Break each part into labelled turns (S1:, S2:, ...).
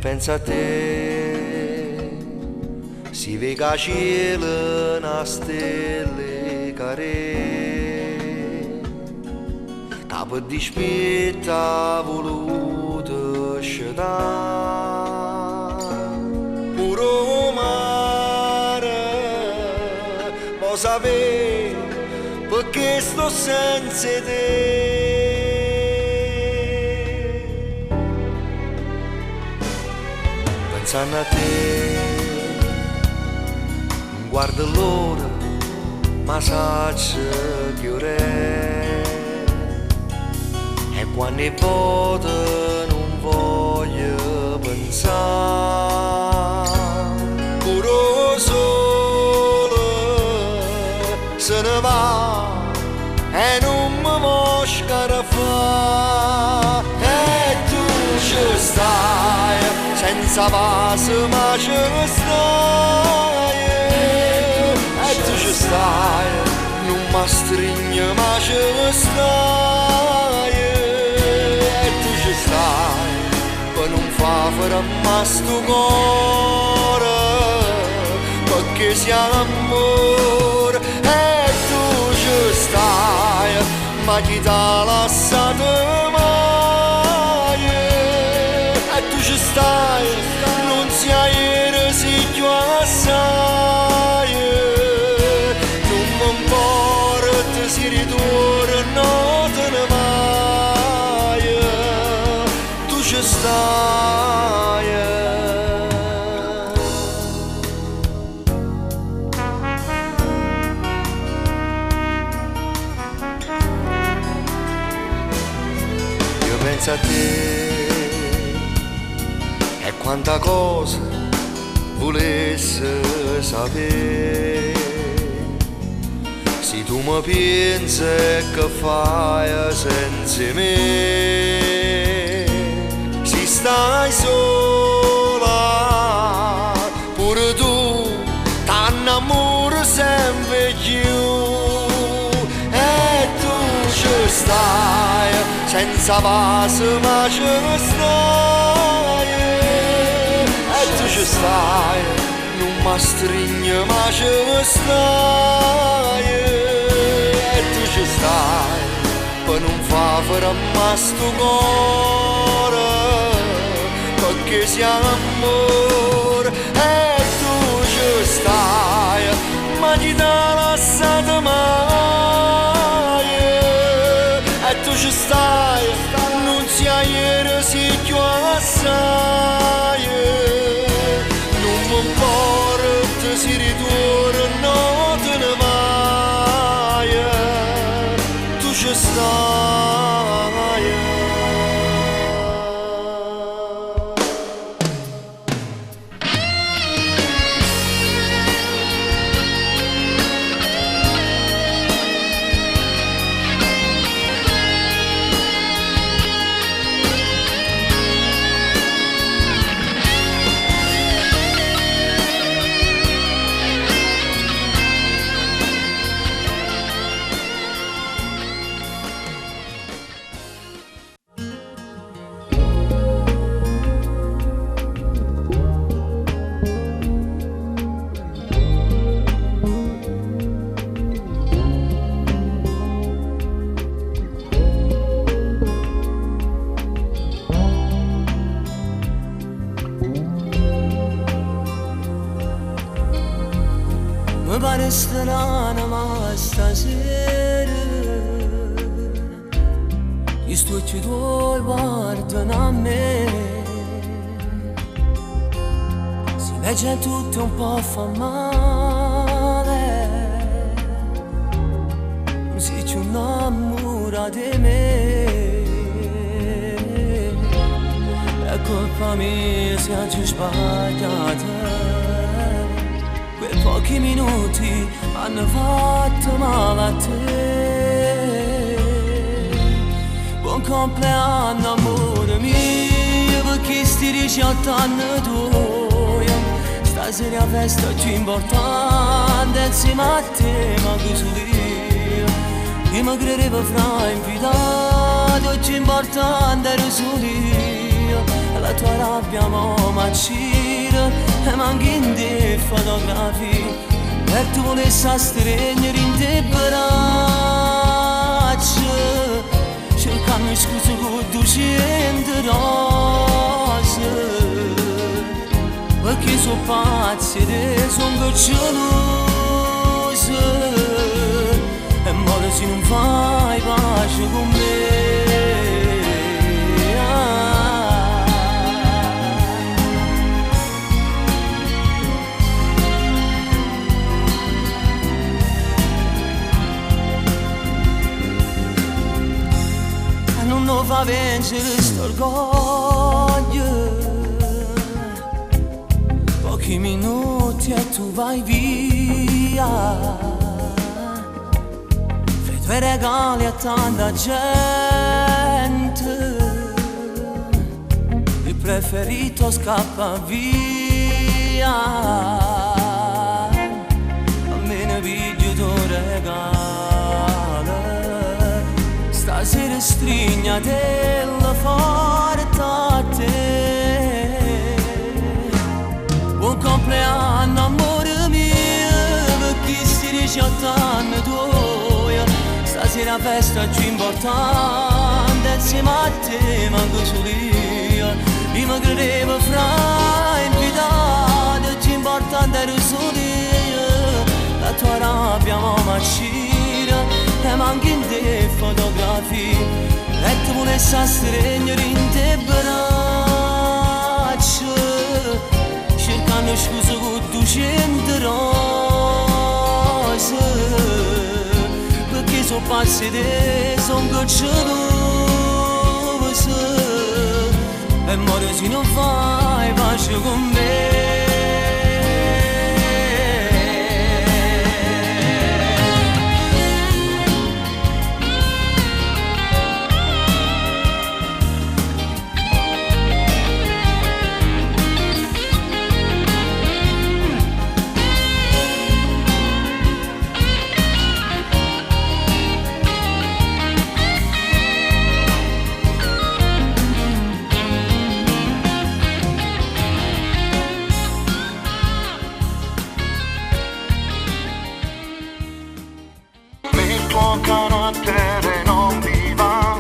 S1: pensa a te, si vega cielo na stelle care, capo di spetta voluto scendere, puro mare, lo sapere perché sto senza te. Pensando a te, non guardo l'ora, ma saggio che ora è. E quando è vuoto non voglio pensare. Puro sole se ne va e non mi mosca da fa. E tu ci stai senza base ma ci stai, e tu ci stai, non mi stringi ma ci stai, e tu ci stai, per non far fermare sto cuore, perché siamo amore, e tu ci stai, ma chi t'ha lasciato mai, e tu ci stai, non si ieri si più assai, non mi importa si ritorna te ne vai, tu ci stai. Io penso a te e quanta cosa volesse sapere, se tu mi pensi che fai senza me, se stai sola, pure tu t'annamori sempre più, e tu ci stai, senza base ma ci stai, e tu ci stai, non mi stringi ma ci stai, e tu ci stai, per non far fermare sto cuore, perché siamo amore, e tu ci stai, ma chi t'ha lasciato mai, e tu ci stai, non si ieri si più assai, non mi importa si ritorna te ne vai, tu ci stai.
S2: Mi pare strana ma stasera gli stucci tuoi guardano a me, si vede tutto un po' fa male, non si ci innamora di me, è colpa mia se oggi sbagliata. Quei pochi minuti hanno fatto male a te. Buon compleanno amore mio, perché sti 18 anni tuoi, stasera a festa più importante insieme a te, ma così io, che mi credevo fra invitato, oggi importante ero solo io. la tua rabbia mo m'accira e manchi di fotografie per tu volessi stringere in te braccia cercando scusa con 200 rose perché sono pazzi e sono gelosa e male se non fai pace con me. Non fa vincere st'orgoglio pochi minuti e tu vai via fai due regali a tanta gente il preferito scappa via a me ne piglio tuo regalo stasera strigna della forte a te. Buon compleanno amore mio, perché si 18 anni tuoi. Stasera festa più importante, insieme a te manco solo io. Io mi credevo fra invitato, più importante ero solo io. La tua rabbia m'accira e manchi in te fotografie e tu volessi stringere in te braccia cercando scusa con 200 rose perché sono pazzi e sono gocciolose e muore se non fai pace con me.
S3: Carattere non mi va,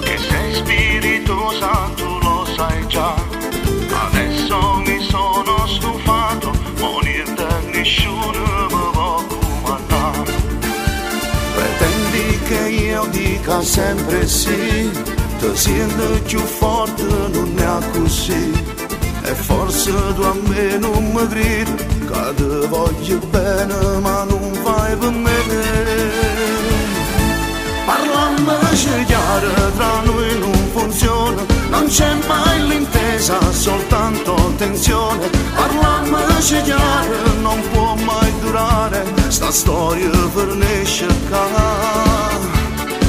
S3: che sei Spirito Santo lo sai già. Adesso mi sono stufato, morir da nessuno mi può comandare. Pretendi che io dica sempre sì, ti sento più forte, non è così. E forse tu a me non mi credi, che ti voglio bene ma non fai per me. Parliamoci chiaro, tra noi non funziona, non c'è mai l'intesa, soltanto tensione. Parliamoci chiaro, non può mai durare, sta storia finisce qua.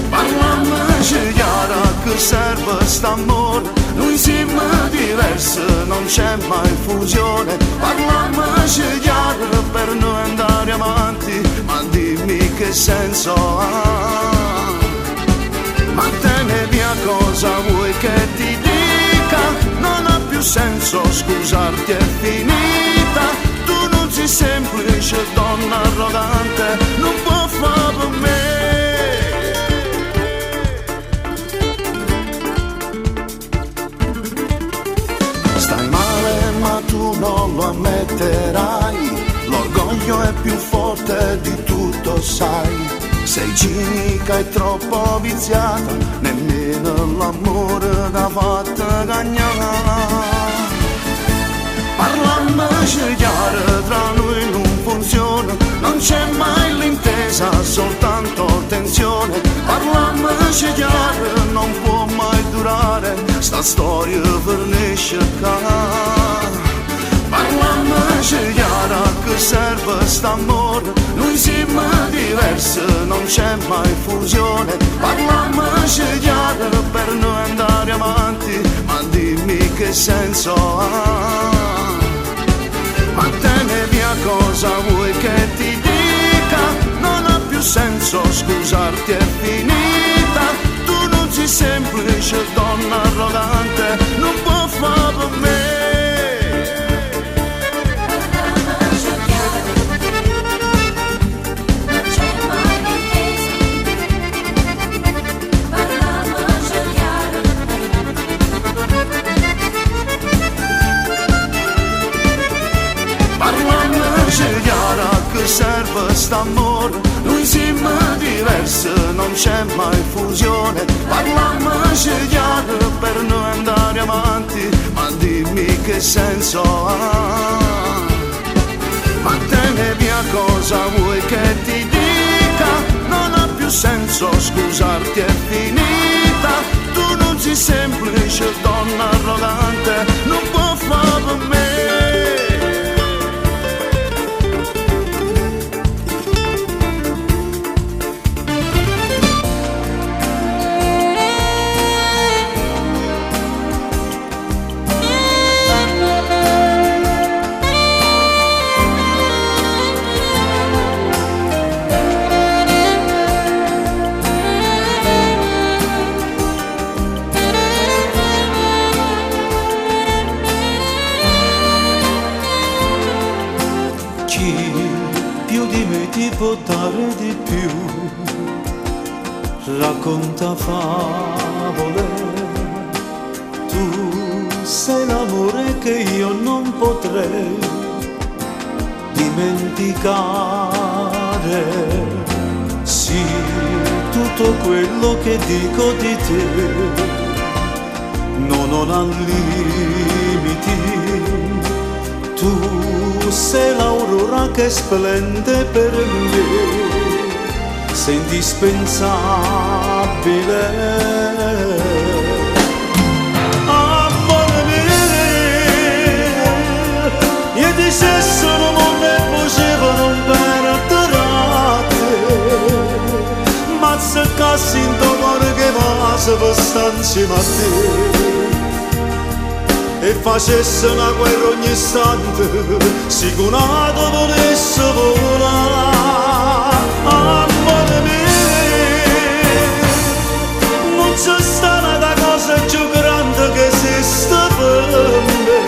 S3: Parliamoci chiaro, che serve st'amore, noi siamo diversi, non c'è mai fusione. Parliamoci chiaro per noi andare avanti, ma dimmi che senso ha. Ma te ne via cosa vuoi che ti dica? Non ha più senso scusarti, è finita. Tu non sei semplice donna arrogante, non può fare per me. Stai male ma tu non lo ammetterai, l'orgoglio è più forte di tutto sai. Sei cinica e troppo viziata, nemmeno l'amore t'ha fatta cagnare. Parliamoci chiaro, tra noi non funziona, non c'è mai l'intesa, soltanto tensione. Parliamoci chiaro, non può mai durare, sta storia finisce qua. Parliamoci chiaro, che serve st'amore, noi siamo diversi, non c'è mai fusione. Parliamoci chiaro per noi andare avanti, ma dimmi che senso ha. Ma te ne via cosa vuoi che ti dica? Non ha più senso scusarti, è finita. Tu non sei semplice donna arrogante, non può fare per me.
S1: Serve st'amore, noi siamo diversi, non c'è mai fusione. Parliamoci chiaro per noi andare avanti, ma dimmi che senso ha. Ma te ne via cosa vuoi che ti dica? Non ha più senso scusarti, è finita. Tu non sei semplice, donna arrogante, non può fare per me.
S2: Più di me ti può dare di più, racconta favole. Tu sei l'amore che io non potrei dimenticare. Sì, tutto quello che dico di te non ha limiti. Tu sei l'aurora che splende per me, sei indispensabile. Amore mio, io ti sono mondo e facevano perdere, ma se cassi in tuo cuore che va se per stare insieme a te e facesse una guerra ogni istante, sicurato volesse volare. Amore mio, non c'è stata una cosa più grande che esiste per me.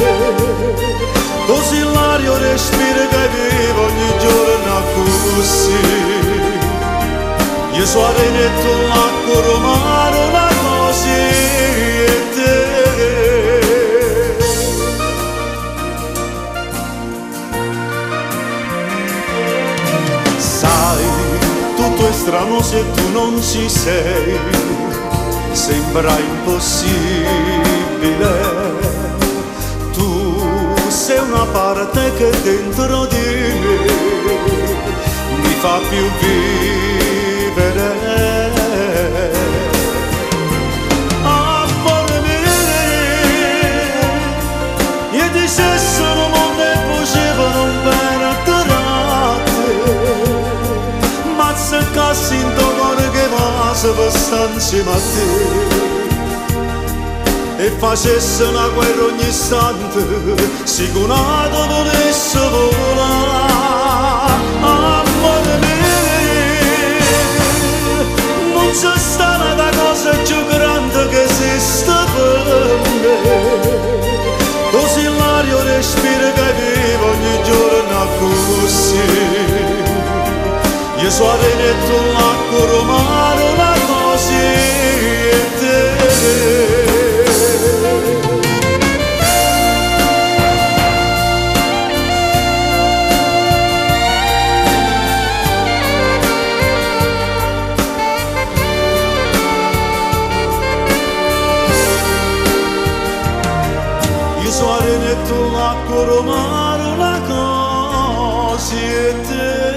S2: Così l'aria respiro che vivo ogni giorno così. Io so avere tu l'acqua romano, una cosa e te. Tutto è strano se tu non ci sei, sembra impossibile. Tu sei una parte che dentro di me mi fa più vivere. Amore mio, io ti sono mondo e facevano perdere. Se cassi in tuo cuore che va se per stare insieme a te e facesse una guerra ogni istante, sicurato volesse volare. Amore mio, non c'è stata una cosa più grande che esiste per me. Così l'aria respiro che vivo ogni giorno così. Io so avere tu l'acqua romano, una cosa e te. Io so avere tu l'acqua romano, una cosa e te.